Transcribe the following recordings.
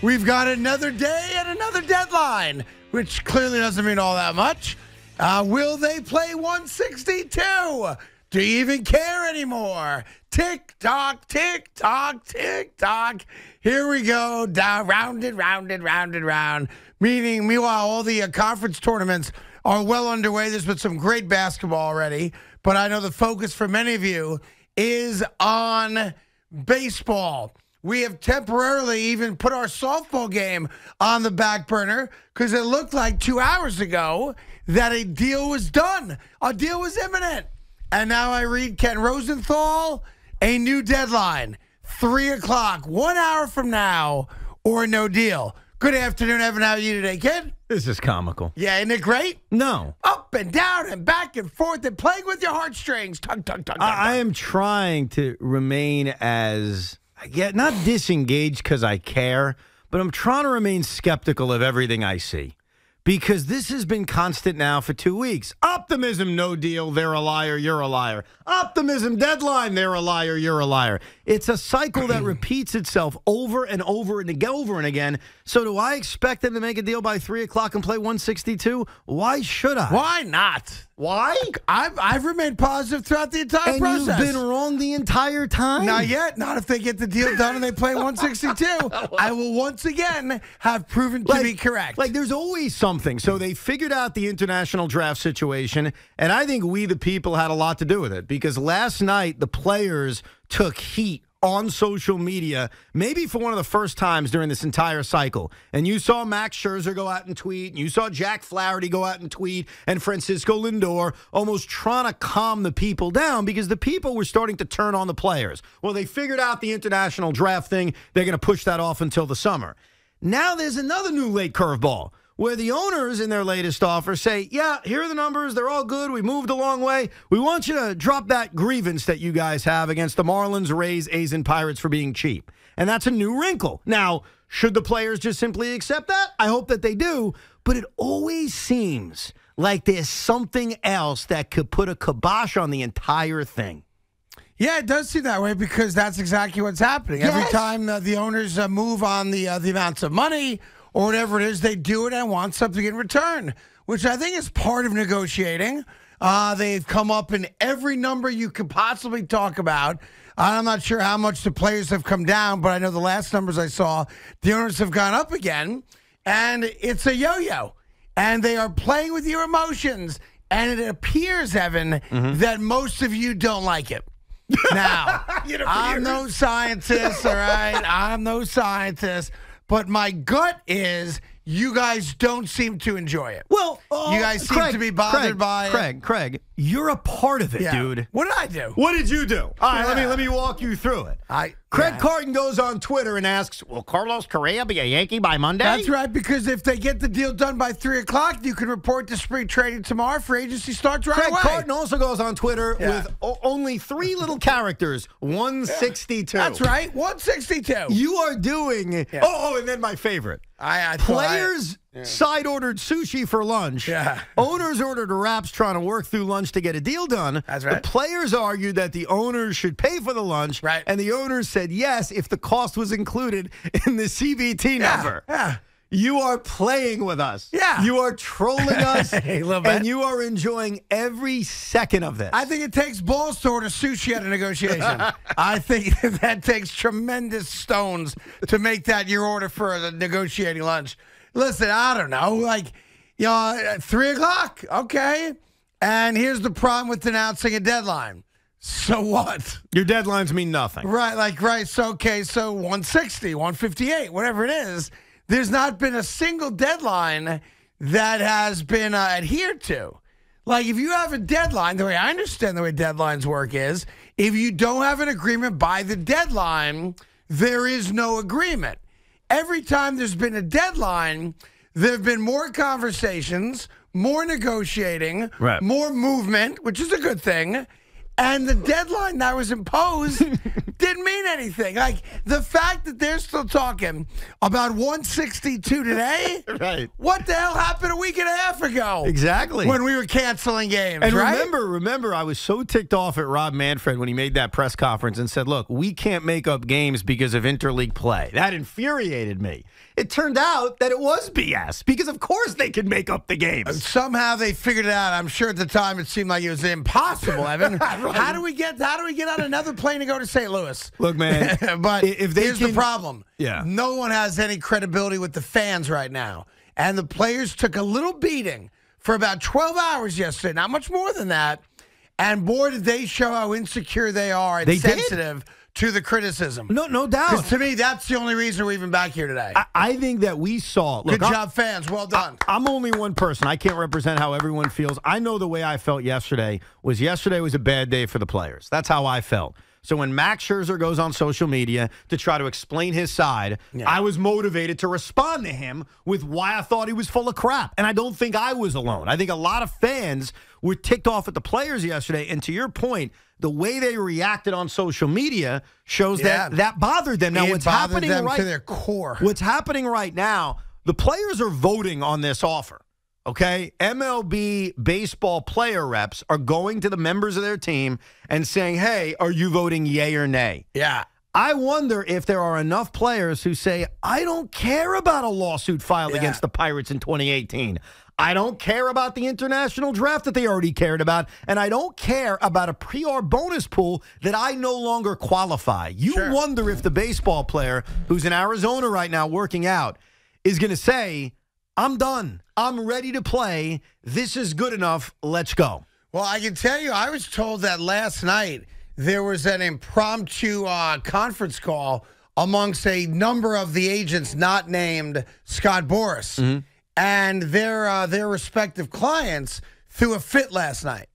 We've got another day and another deadline, which clearly doesn't mean all that much. Will they play 162? Do you even care anymore? Tick tock, tick tock, tick tock. Here we go, down, round. Meanwhile, all the conference tournaments are well underway. There's been some great basketball already, but I know the focus for many of you is on baseball. We have temporarily even put our softball game on the back burner because it looked like 2 hours ago that a deal was done. A deal was imminent. And now I read Ken Rosenthal, a new deadline, 3 o'clock, 1 hour from now, or no deal. Good afternoon, Evan. How are you today, kid? This is comical. Yeah, isn't it great? No. Up and down and back and forth and playing with your heartstrings. Tug, tug, tug, tug, I am trying to remain as, not disengaged because I care, but I'm trying to remain skeptical of everything I see. Because this has been constant now for 2 weeks. Optimism, no deal, they're a liar, you're a liar. Optimism, deadline, they're a liar, you're a liar. It's a cycle that repeats itself over and over and again. So do I expect them to make a deal by 3 o'clock and play 162? Why should I? Why not? Why? I've remained positive throughout the entire process. And you've been wrong the entire time? Not yet. Not if they get the deal done and they play 162. I will once again have proven to be correct. Like, there's always something. So they figured out the international draft situation, and I think we, the people, had a lot to do with it. Because last night, the players took heat on social media, maybe for one of the first times during this entire cycle. And you saw Max Scherzer go out and tweet, and you saw Jack Flaherty go out and tweet, and Francisco Lindor almost trying to calm the people down because the people were starting to turn on the players. Well, they figured out the international draft thing. They're going to push that off until the summer. Now there's another new late curveball, where the owners in their latest offer say, yeah, here are the numbers. They're all good. We moved a long way. We want you to drop that grievance that you guys have against the Marlins, Rays, A's, and Pirates for being cheap. And that's a new wrinkle. Now, should the players just simply accept that? I hope that they do. But it always seems like there's something else that could put a kibosh on the entire thing. Yeah, it does seem that way because that's exactly what's happening. Yes. Every time the owners move on the amounts of money or whatever it is, they do it and want something in return, which I think is part of negotiating. They've come up in every number you could possibly talk about. I'm not sure how much the players have come down, but I know the last numbers I saw, the owners have gone up again, and it's a yo-yo. And they are playing with your emotions, and it appears, Evan, that most of you don't like it. Now, I'm no scientist, all right? I'm no scientist. But my gut is you guys don't seem to enjoy it. Well, you guys seem to be bothered by it. Craig, you're a part of it, dude. What did I do? What did you do? All right, let me walk you through it. Craig Carton goes on Twitter and asks, will Carlos Correa be a Yankee by Monday? That's right, because if they get the deal done by 3 o'clock, you can report to spring trading tomorrow. Free agency starts right away. Craig Carton also goes on Twitter with only 3 little characters, 162. That's right, 162. You are doing, and then my favorite. Players side-ordered sushi for lunch. Yeah. Owners ordered wraps trying to work through lunch to get a deal done. That's right. The players argued that the owners should pay for the lunch. Right. And the owners said yes if the cost was included in the CBT number. Yeah. You are playing with us. Yeah. You are trolling us. A little bit. And you are enjoying every second of this. I think it takes balls to order sushi at a negotiation. I think that takes tremendous stones to make that your order for a negotiating lunch. Listen, I don't know. 3 o'clock. Okay. And here's the problem with announcing a deadline. So what? Your deadlines mean nothing. Right. So 160, 158, whatever it is. There's not been a single deadline that has been adhered to. Like, if you have a deadline, the way I understand the way deadlines work is, if you don't have an agreement by the deadline, there is no agreement. Every time there's been a deadline, there have been more conversations, more negotiating, more movement, which is a good thing, And the deadline that was imposed didn't mean anything. Like, the fact that they're still talking about 162 today, right? What the hell happened a week and a half ago? Exactly. When we were canceling games, and right? remember, I was so ticked off at Rob Manfred when he made that press conference and said, look, we can't make up games because of interleague play. That infuriated me. It turned out that it was BS because, of course, they could make up the games. Somehow they figured it out. I'm sure at the time it seemed like it was impossible, Evan. Right. How do we get on another plane to go to St. Louis? Look, man, but if they here's the problem. Yeah. No one has any credibility with the fans right now. And the players took a little beating for about 12 hours yesterday, not much more than that. And boy, did they show how insecure they are and sensitive to the criticism. No doubt. Because to me, that's the only reason we're even back here today. I think that we saw. Look, Good job, fans. Well done. I'm only one person. I can't represent how everyone feels. I know the way I felt yesterday was a bad day for the players. That's how I felt. So when Max Scherzer goes on social media to try to explain his side, I was motivated to respond to him with why I thought he was full of crap. And I don't think I was alone. I think a lot of fans were ticked off at the players yesterday. And to your point, the way they reacted on social media shows that bothered them. Now, what's happening to their core. What's happening right now, the players are voting on this offer. Okay, MLB baseball player reps are going to the members of their team and saying, hey, are you voting yay or nay? Yeah. I wonder if there are enough players who say, I don't care about a lawsuit filed against the Pirates in 2018. I don't care about the international draft that they already cared about, and I don't care about a PR bonus pool that I no longer qualify. You wonder if the baseball player who's in Arizona right now working out is going to say, I'm done. I'm ready to play. This is good enough. Let's go. Well, I can tell you, I was told that last night there was an impromptu conference call amongst a number of the agents not named Scott Boras and their respective clients threw a fit last night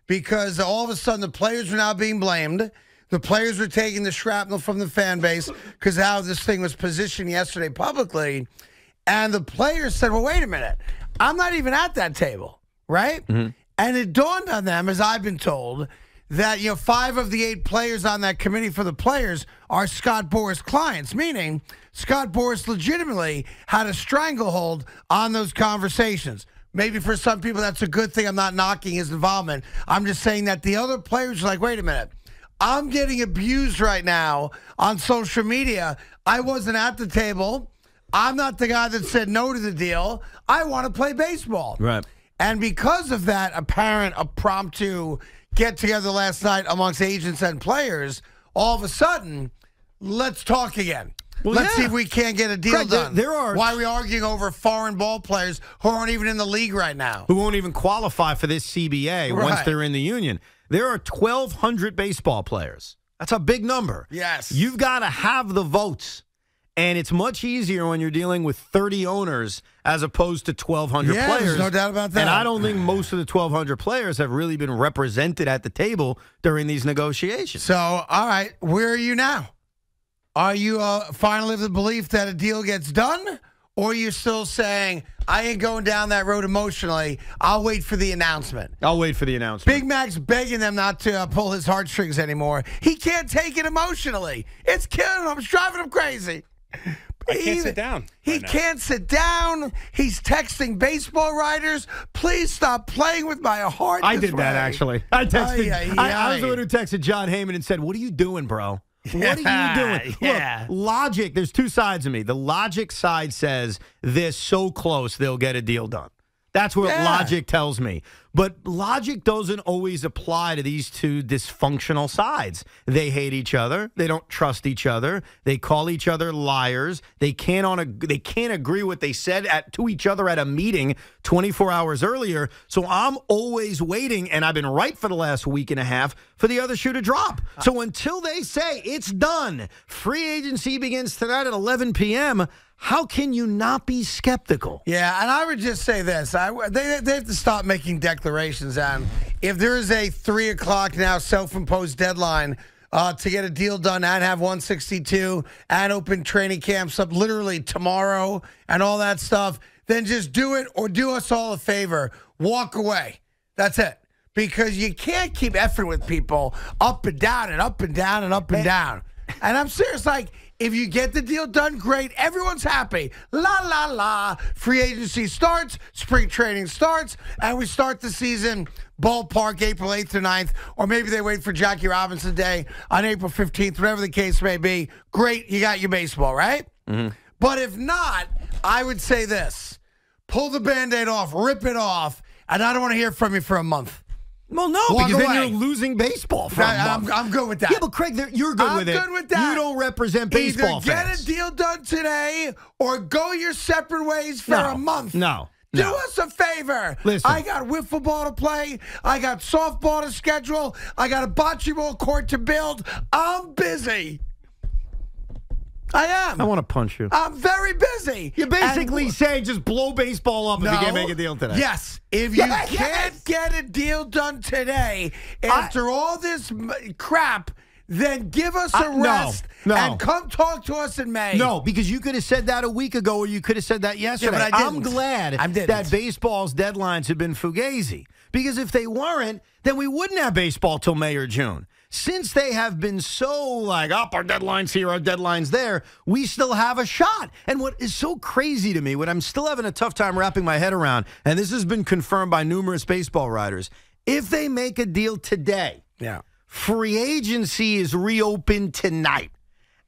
because all of a sudden the players were now being blamed. The players were taking the shrapnel from the fan base because how this thing was positioned yesterday publicly. And the players said, well, wait a minute. I'm not even at that table, right? And it dawned on them, as I've been told, that 5 of the 8 players on that committee for the players are Scott Boras clients, meaning Scott Boras legitimately had a stranglehold on those conversations. Maybe for some people that's a good thing. I'm not knocking his involvement. I'm just saying that the other players are like, wait a minute. I'm getting abused right now on social media. I wasn't at the table. I'm not the guy that said no to the deal. I want to play baseball. Right. And because of that apparent impromptu get-together last night amongst agents and players, all of a sudden, let's talk again. Well, let's see if we can't get a deal done. Why are we arguing over foreign ball players who aren't even in the league right now? Who won't even qualify for this CBA once they're in the union. There are 1,200 baseball players. That's a big number. Yes. You've got to have the votes. And it's much easier when you're dealing with 30 owners as opposed to 1,200 players. There's no doubt about that. And I don't think most of the 1,200 players have really been represented at the table during these negotiations. So, all right, where are you now? Are you finally of the belief that a deal gets done? Or are you still saying, I ain't going down that road emotionally. I'll wait for the announcement. I'll wait for the announcement. Big Mac's begging them not to pull his heartstrings anymore. He can't take it emotionally. It's killing him. It's driving him crazy. I can't sit down. He can't sit down. He's texting baseball writers, please stop playing with my heart. I did that, actually. I texted. I was the one who texted John Heyman and said, what are you doing, bro? What are you doing? Look, logic, there's 2 sides of me. The logic side says they're so close they'll get a deal done. That's what logic tells me. But logic doesn't always apply to these 2 dysfunctional sides. They hate each other. They don't trust each other. They call each other liars. They can't agree what they said to each other at a meeting 24 hours earlier. So I'm always waiting, and I've been right for the last week and a half, for the other shoe to drop. So until they say it's done, free agency begins tonight at 11 p.m., how can you not be skeptical? Yeah, and I would just say this. They have to stop making declarations. And if there is a 3 o'clock now self-imposed deadline to get a deal done and have 162 and open training camps up literally tomorrow and all that stuff, then just do it or do us all a favor. Walk away. That's it. because you can't keep effing with people up and down and up and down and up and down. And I'm serious, like, if you get the deal done, great. Everyone's happy. La, la, la. Free agency starts. Spring training starts. And we start the season ballpark April 8th or 9th. Or maybe they wait for Jackie Robinson Day on April 15th, whatever the case may be. Great. You got your baseball, right? Mm-hmm. But if not, I would say this. Pull the Band-Aid off. Rip it off. And I don't want to hear from you for a month. Well, no, Walk because away. then you're losing baseball for a month. I'm good with that. Yeah, but Craig, you're good with it. I'm good with that. You don't represent baseball Either get fans. a deal done today or go your separate ways for a month. No. Do us a favor. Listen. I got wiffle ball to play. I got softball to schedule. I got a bocce ball court to build. I'm busy. I am. I want to punch you. I'm very busy. You're basically saying just blow baseball up if you can't make a deal today. Yes. If you can't get a deal done today after all this crap, then give us a rest and come talk to us in May. No, because you could have said that a week ago or you could have said that yesterday. Yeah, but I didn't. I'm glad that baseball's deadlines have been fugazi. Because if they weren't, then we wouldn't have baseball till May or June. Since they have been so like, our deadline's here, our deadline's there, we still have a shot. And what is so crazy to me, what I'm still having a tough time wrapping my head around, and this has been confirmed by numerous baseball writers, if they make a deal today, free agency is reopened tonight.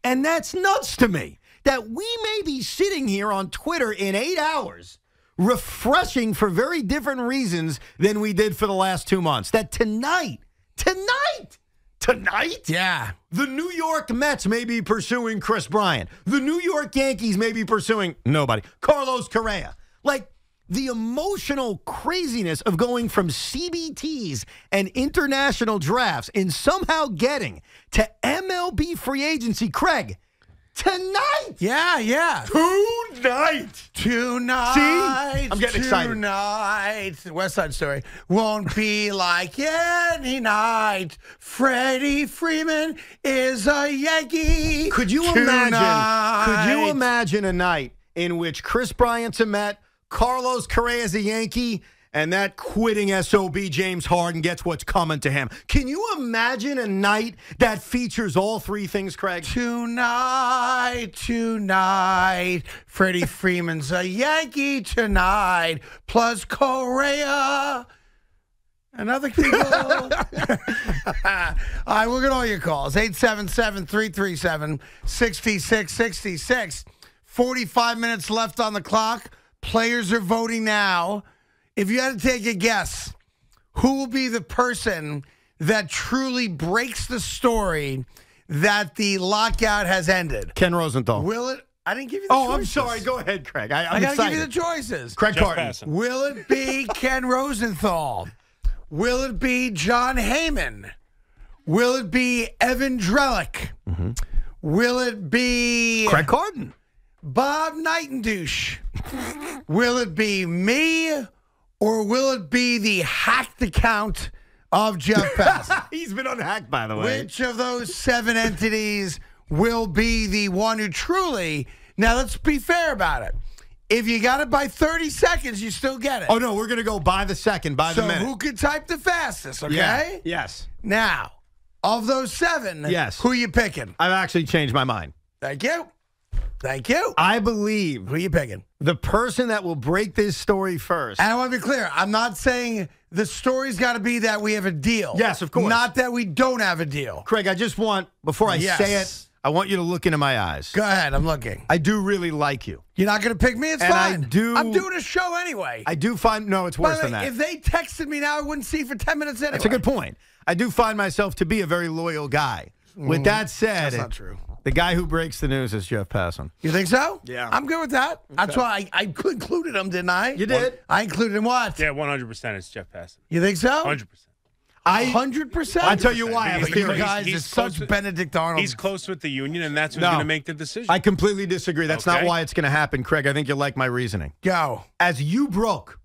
And that's nuts to me, that we may be sitting here on Twitter in 8 hours, refreshing for very different reasons than we did for the last 2 months. That tonight, yeah, the New York Mets may be pursuing Chris Bryant. The New York Yankees may be pursuing nobody. Carlos Correa. Like, the emotional craziness of going from CBTs and international drafts and somehow getting to MLB free agency. Craig, tonight. Yeah. Tonight. See? I'm getting excited. Tonight. West Side Story. Won't be like any night. Freddie Freeman is a Yankee. Could you imagine a night in which Chris Bryant's a Met, Carlos Correa's a Yankee, and that quitting SOB James Harden gets what's coming to him? Can you imagine a night that features all three things, Craig? Tonight, Freddie Freeman's a Yankee tonight, plus Correa and other people. All right, we'll get all your calls. 877-337-6666. 45 minutes left on the clock. Players are voting now. If you had to take a guess, who will be the person that truly breaks the story that the lockout has ended? Ken Rosenthal. Will it? I didn't give you the choices. I'm sorry. Go ahead, Craig. I got to give you the choices. Craig Carton. Will it be Ken Rosenthal? Will it be John Heyman? Will it be Evan Drellick? Mm-hmm. Will it be Craig Carton? Bob Nightendouche? Will it be me? Or will it be the hacked account of Jeff Passan? He's been unhacked, by the way. Which of those 7 entities will be the one who truly... Now, let's be fair about it. If you got it by 30 seconds, you still get it. Oh, no, we're going to go by the second, by the minute. So who can type the fastest, okay? Yeah. Yes. Now, of those 7, who are you picking? I've actually changed my mind. Thank you. I believe. Who are you picking? The person that will break this story first. And I want to be clear. I'm not saying the story's got to be that we have a deal. Yes, of course. Not that we don't have a deal. Craig, I just want, before I say it, I want you to look into my eyes. Go ahead. I'm looking. I do really like you. You're not going to pick me? It's and fine. I'm doing a show anyway. I do find, no, it's worse than that. If they texted me now, I wouldn't see for 10 minutes anyway. That's a good point. I do find myself to be a very loyal guy. With that said, that's not true. The guy who breaks the news is Jeff Passan. You think so? Yeah. I'm good with that. Okay. That's why I included him, didn't I? You did? I included him what? Yeah, 100% it's Jeff Passan. You think so? 100%. 100%? I tell you why. You guys are such Benedict Arnold. He's close with the union, and that's who's going to make the decision. I completely disagree. That's not why it's going to happen, Craig. I think you'll like my reasoning. Go. As you broke,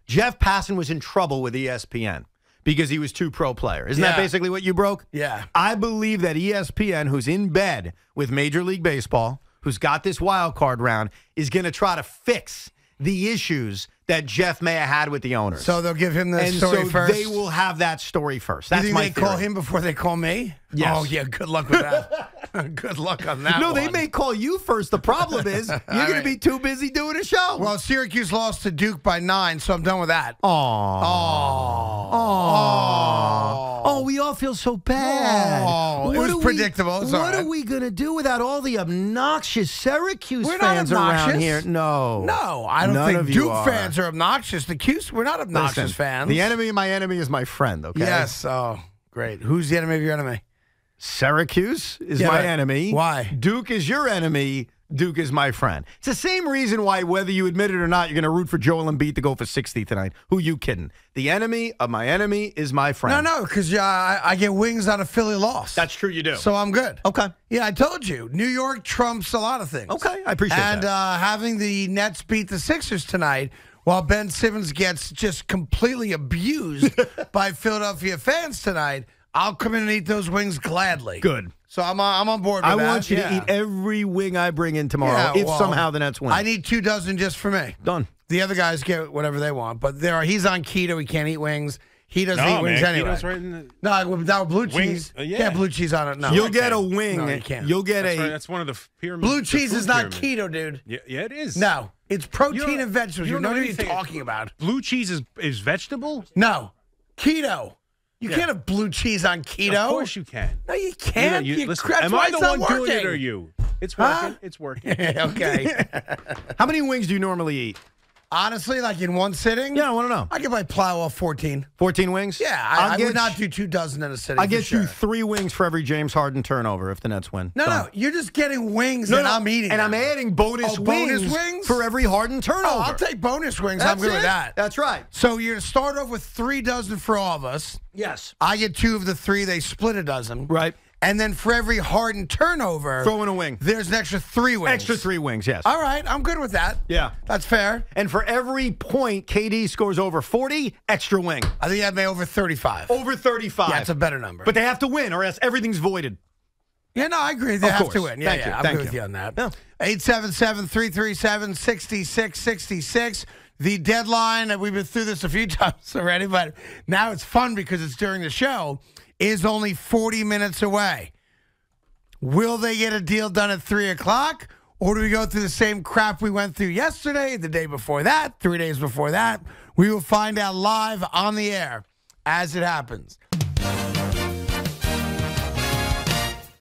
Jeff Passan was in trouble with ESPN. Because he was too pro player. Isn't that basically what you broke? Yeah. I believe that ESPN, who's in bed with Major League Baseball, who's got this wild card round, is going to try to fix the issues that Jeff may have had with the owners. So they'll give him the and story so first? they will have that story first. That's you think my they theory. call him before they call me? Yes. Oh, yeah, good luck with that. Good luck on that No, one. they may call you first. The problem is you're going to be too busy doing a show. Well, Syracuse lost to Duke by 9, so I'm done with that. Oh, we all feel so bad. Oh, it was predictable. It's all What right. are we going to do without all the obnoxious Syracuse We're not fans around obnoxious. here? No. No, I don't None think of you Duke are. fans are obnoxious. We're not obnoxious Listen, fans. The enemy of my enemy is my friend, okay? Yes. Oh, great. Who's the enemy of your enemy? Syracuse is Yeah, my but enemy. why? Duke is your enemy. Duke is my friend. It's the same reason why, whether you admit it or not, you're going to root for Joel Embiid to go for 60 tonight. Who you kidding? The enemy of my enemy is my friend. No, because I get wings on a Philly loss. That's true, you do. So I'm good. Okay. Yeah, I told you. New York trumps a lot of things. Okay, I appreciate that. And having the Nets beat the Sixers tonight while Ben Simmons gets just completely abused by Philadelphia fans tonight, I'll come in and eat those wings gladly. Good. So I'm on board with I that. want you to eat every wing I bring in tomorrow if somehow the Nets win. I need 2 dozen just for me. Done. The other guys get whatever they want, but he's on keto. He can't eat wings. He doesn't eat wings anyway. Keto's right in the No, without blue cheese. yeah. Blue cheese on it. No, You'll get a wing. No, you can't. You'll get That's one of the pyramids. Blue cheese is not pyramid. keto, dude. Yeah, it is. No, it's protein and vegetables. You you don't don't know know what you're anything. talking about. Blue cheese is vegetable? No, keto. You can't have blue cheese on keto. Of course you can. No, you can't. Listen, That's am why I it's the not one doing it working. or you? It's working. Huh? It's working. Okay. How many wings do you normally eat? Honestly, like in one sitting? Yeah, I want to know. I could probably plow off 14. 14 wings? Yeah, I would not do 2 dozen in a sitting. I get for sure. you 3 wings for every James Harden turnover if the Nets win. No, Done. no, you're just getting wings and I'm eating And them. I'm adding bonus bonus wings? for every Harden turnover. Oh, I'll take bonus wings. I'm good with that. That's right. So you're going to start off with 3 dozen for all of us. Yes. I get 2 of the 3. They split a dozen. Right. And then for every Harden turnover, Throw in a wing. there's an extra 3 wings. Extra 3 wings, yes. All right, I'm good with that. Yeah. That's fair. And for every point KD scores over 40, extra wing. I think I'd make over 35. Over 35. Yeah, it's a better number. But they have to win or else everything's voided. Yeah, no, I agree. They Of have course. to win. Yeah, Thank you. I'm Thank good with you. you on that. Yeah. 877-337-6666. The deadline, and we've been through this a few times already, but now it's fun because it's during the show, is only 40 minutes away. Will they get a deal done at 3 o'clock? Or do we go through the same crap we went through yesterday, the day before that, 3 days before that? We will find out live on the air as it happens.